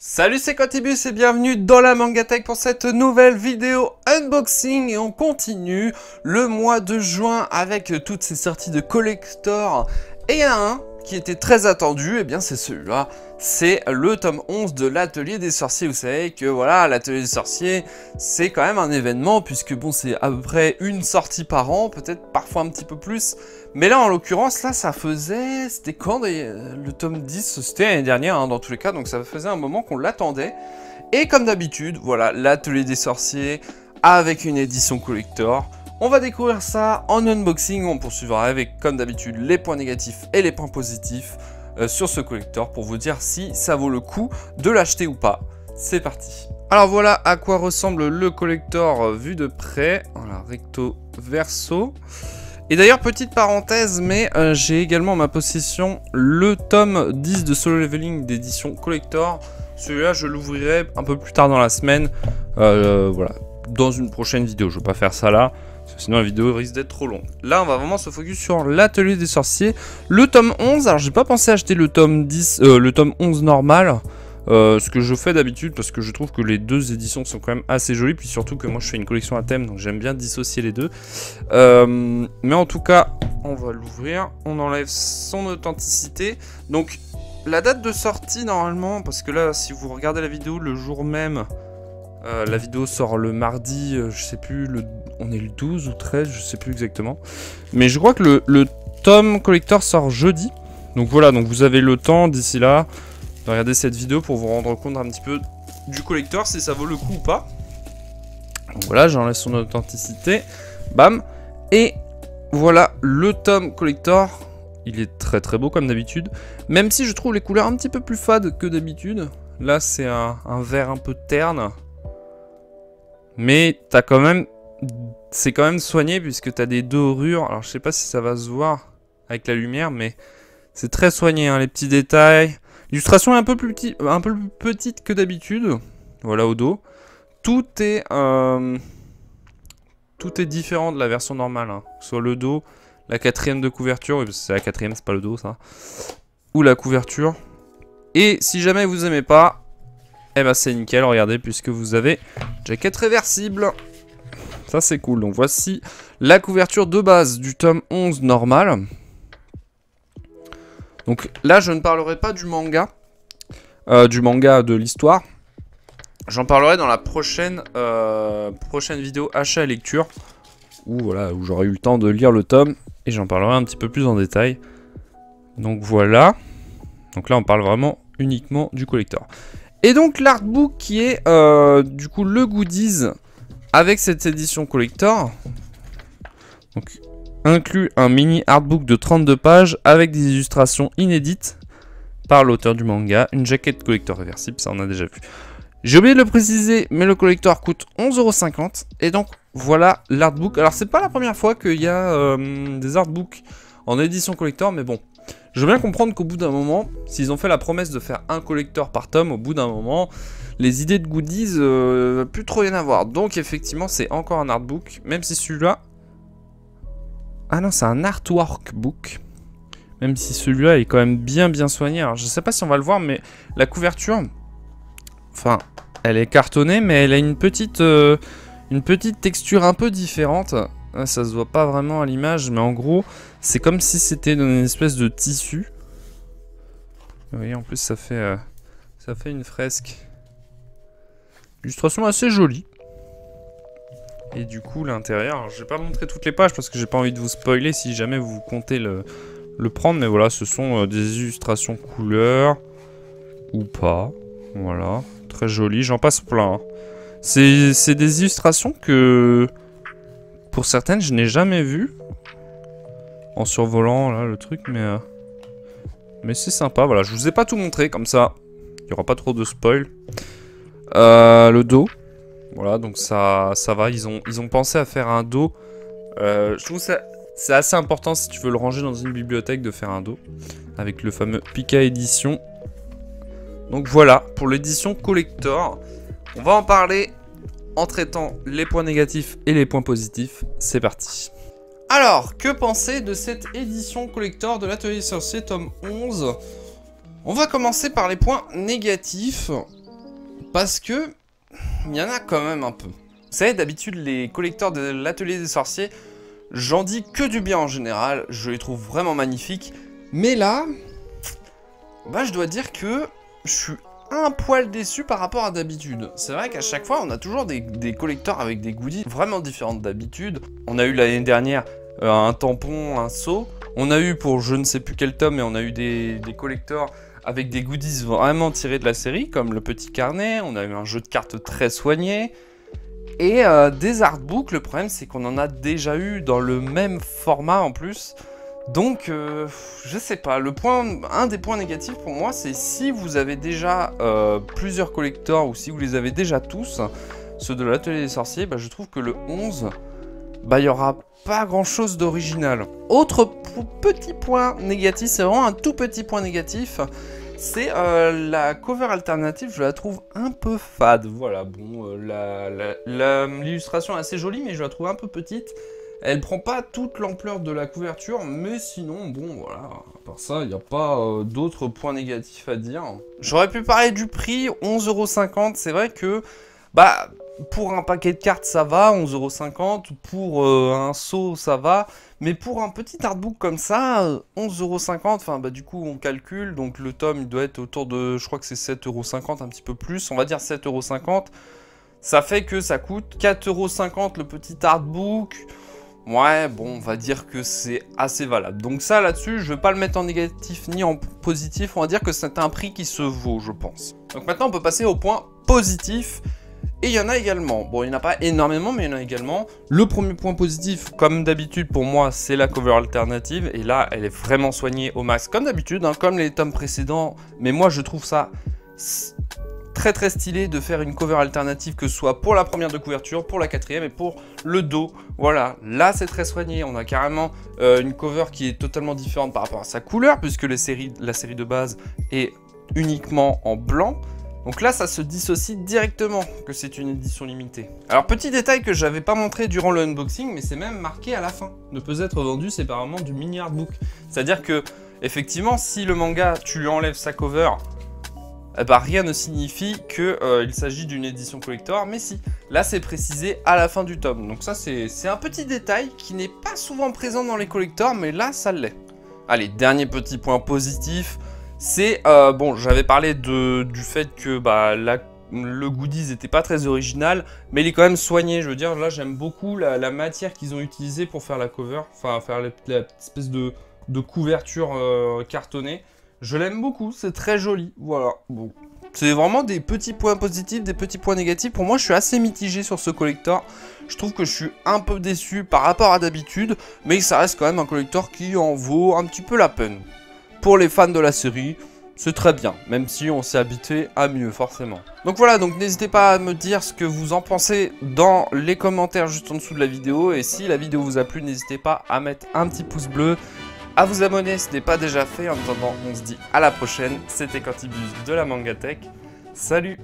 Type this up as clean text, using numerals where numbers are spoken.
Salut, c'est Cotibus et bienvenue dans la Mangatech pour cette nouvelle vidéo unboxing. Et on continue le mois de juin avec toutes ces sorties de collector. Et il y en a un qui était très attendu, et bien c'est celui-là. C'est le tome 11 de l'Atelier des Sorciers. Vous savez que voilà, l'Atelier des Sorciers, c'est quand même un événement, puisque bon, c'est à peu près une sortie par an, peut-être parfois un petit peu plus. Mais là, en l'occurrence, là, ça faisait... C'était quand le tome 10? C'était l'année dernière, hein, dans tous les cas, donc ça faisait un moment qu'on l'attendait. Et comme d'habitude, voilà, l'Atelier des Sorciers, avec une édition collector. On va découvrir ça en unboxing, on poursuivra avec, comme d'habitude, les points négatifs et les points positifs sur ce collector pour vous dire si ça vaut le coup de l'acheter ou pas. C'est parti. Alors voilà à quoi ressemble le collector vu de près. Voilà, recto verso. Et d'ailleurs, petite parenthèse, mais j'ai également en ma possession le tome 10 de Solo Leveling d'édition collector. Celui-là, je l'ouvrirai un peu plus tard dans la semaine. Voilà, dans une prochaine vidéo. Je ne vais pas faire ça là. Sinon la vidéo risque d'être trop longue. Là on va vraiment se focus sur l'Atelier des Sorciers. Le tome 11, alors j'ai pas pensé acheter le tome 10, le tome 11 normal. Ce que je fais d'habitude parce que je trouve que les deux éditions sont quand même assez jolies. Puis surtout que moi je fais une collection à thème, donc j'aime bien dissocier les deux. Mais en tout cas, on va l'ouvrir. On enlève son authenticité. Donc la date de sortie normalement, parce que là si vous regardez la vidéo le jour même... la vidéo sort le mardi, je sais plus, on est le 12 ou 13, je sais plus exactement. Mais je crois que le tome collector sort jeudi. Donc voilà, donc vous avez le temps d'ici là de regarder cette vidéo pour vous rendre compte un petit peu du collector, si ça vaut le coup ou pas. Donc voilà, j'enlève son authenticité. Bam. Et voilà le tome collector. Il est très très beau comme d'habitude. Même si je trouve les couleurs un petit peu plus fades que d'habitude. Là c'est un vert un peu terne. Mais t'as quand même, c'est quand même soigné puisque t'as des dorures. Alors je sais pas si ça va se voir avec la lumière, mais c'est très soigné, hein, les petits détails. L'illustration est un peu plus petite que d'habitude. Voilà au dos. Tout est différent de la version normale. Hein. Soit le dos, la quatrième de couverture, oui, c'est la quatrième, c'est pas le dos ça. Ou la couverture. Et si jamais vous aimez pas, eh ben c'est nickel, regardez, puisque vous avez jaquette réversible. Ça c'est cool. Donc voici la couverture de base du tome 11 normal. Donc là je ne parlerai pas du manga de l'histoire. J'en parlerai dans la prochaine vidéo achat et lecture. Où voilà, où j'aurai eu le temps de lire le tome. Et j'en parlerai un petit peu plus en détail. Donc voilà. Donc là on parle vraiment uniquement du collector. Et donc l'artbook qui est du coup le goodies avec cette édition collector. Donc inclut un mini artbook de 32 pages avec des illustrations inédites par l'auteur du manga. Une jaquette collector réversible, ça on a déjà vu. J'ai oublié de le préciser, mais le collector coûte 11,50 €. Et donc voilà l'artbook. Alors c'est pas la première fois qu'il y a des artbooks en édition collector, mais bon. Je veux bien comprendre qu'au bout d'un moment, s'ils ont fait la promesse de faire un collector par tome, au bout d'un moment, les idées de goodies, plus trop rien à voir. Donc effectivement, c'est encore un artbook, même si celui-là... Ah non, c'est un artwork book. Même si celui-là est quand même bien soigné. Alors je sais pas si on va le voir, mais la couverture... Enfin, elle est cartonnée, mais elle a une petite texture un peu différente. Ça se voit pas vraiment à l'image, mais en gros, c'est comme si c'était une espèce de tissu. Vous voyez, en plus, ça fait une fresque. Illustration assez jolie. Et du coup, l'intérieur, je vais pas montrer toutes les pages parce que j'ai pas envie de vous spoiler si jamais vous comptez le prendre. Mais voilà, ce sont des illustrations couleurs ou pas. Voilà, très joli. J'en passe plein. Hein. C'est des illustrations que... Pour certaines, je n'ai jamais vu en survolant là le truc, mais c'est sympa. Voilà, je vous ai pas tout montré comme ça, il y aura pas trop de spoil. Le dos, voilà, donc ça va. Ils ont pensé à faire un dos. Je trouve que c'est assez important si tu veux le ranger dans une bibliothèque de faire un dos avec le fameux Pika édition. Donc voilà pour l'édition collector. On va en parler. En traitant les points négatifs et les points positifs, c'est parti. Alors, que penser de cette édition collector de l'Atelier des Sorciers tome 11? On va commencer par les points négatifs. parce que il y en a quand même un peu. Vous savez, d'habitude, les collecteurs de l'Atelier des Sorciers, j'en dis que du bien en général, je les trouve vraiment magnifiques. Mais là, bah, je dois dire que je suis un poil déçu par rapport à d'habitude. C'est vrai qu'à chaque fois, on a toujours des collecteurs avec des goodies vraiment différentes d'habitude. On a eu l'année dernière un tampon, un seau. On a eu pour je ne sais plus quel tome, mais on a eu des collecteurs avec des goodies vraiment tirés de la série, comme le petit carnet. On a eu un jeu de cartes très soigné. Et des artbooks, le problème c'est qu'on en a déjà eu dans le même format en plus. Donc, je sais pas, un des points négatifs pour moi, c'est si vous avez déjà plusieurs collecteurs ou si vous les avez déjà tous, ceux de l'Atelier des Sorciers, bah, je trouve que le 11, bah, il n'y aura pas grand chose d'original. Autre petit point négatif, c'est vraiment un tout petit point négatif, c'est la cover alternative, je la trouve un peu fade. Voilà, bon, l'illustration est assez jolie, mais je la trouve un peu petite. Elle prend pas toute l'ampleur de la couverture, mais sinon, bon, voilà, à part ça, il n'y a pas d'autres points négatifs à dire. J'aurais pu parler du prix, 11,50 €, c'est vrai que, bah, pour un paquet de cartes, ça va, 11,50 €, pour un seau, ça va, mais pour un petit artbook comme ça, 11,50 €, enfin, bah, du coup, on calcule, donc le tome, il doit être autour de, je crois que c'est 7,50 €, un petit peu plus, on va dire 7,50 €, ça fait que ça coûte 4,50 € le petit artbook. Ouais, bon, on va dire que c'est assez valable. Donc ça, là-dessus, je ne vais pas le mettre en négatif ni en positif. On va dire que c'est un prix qui se vaut, je pense. Donc maintenant, on peut passer au point positif. Et il y en a également. Bon, il n'y en a pas énormément, mais il y en a également. Le premier point positif, comme d'habitude pour moi, c'est la cover alternative. Et là, elle est vraiment soignée au max, comme d'habitude, hein, comme les tomes précédents. Mais moi, je trouve ça très stylé de faire une cover alternative, que ce soit pour la première de couverture, pour la quatrième et pour le dos. Voilà, là c'est très soigné, on a carrément une cover qui est totalement différente par rapport à sa couleur, puisque la série de base est uniquement en blanc. Donc là ça se dissocie directement que c'est une édition limitée. Alors petit détail que j'avais pas montré durant le unboxing, mais c'est même marqué à la fin, ne peut être vendu séparément du mini artbook. C'est à dire que effectivement si le manga tu lui enlèves sa cover, eh ben, rien ne signifie qu'il s'agit d'une édition collector, mais si, là c'est précisé à la fin du tome. Donc ça c'est un petit détail qui n'est pas souvent présent dans les collectors, mais là ça l'est. Allez, dernier petit point positif, c'est, bon j'avais parlé du fait que bah, le goodies n'était pas très original, mais il est quand même soigné. Je veux dire, là j'aime beaucoup la matière qu'ils ont utilisée pour faire la cover, enfin faire la petite espèce de couverture cartonnée. Je l'aime beaucoup, c'est très joli, voilà. Bon, c'est vraiment des petits points positifs, des petits points négatifs. Pour moi, je suis assez mitigé sur ce collector. Je trouve que je suis un peu déçu par rapport à d'habitude, mais ça reste quand même un collector qui en vaut un petit peu la peine. Pour les fans de la série, c'est très bien, même si on s'est habitué à mieux, forcément. Donc voilà, donc n'hésitez pas à me dire ce que vous en pensez dans les commentaires juste en dessous de la vidéo. Et si la vidéo vous a plu, n'hésitez pas à mettre un petit pouce bleu, à vous abonner si ce n'est pas déjà fait. En attendant, on se dit à la prochaine. C'était Quantibus de la Mangatech. Salut!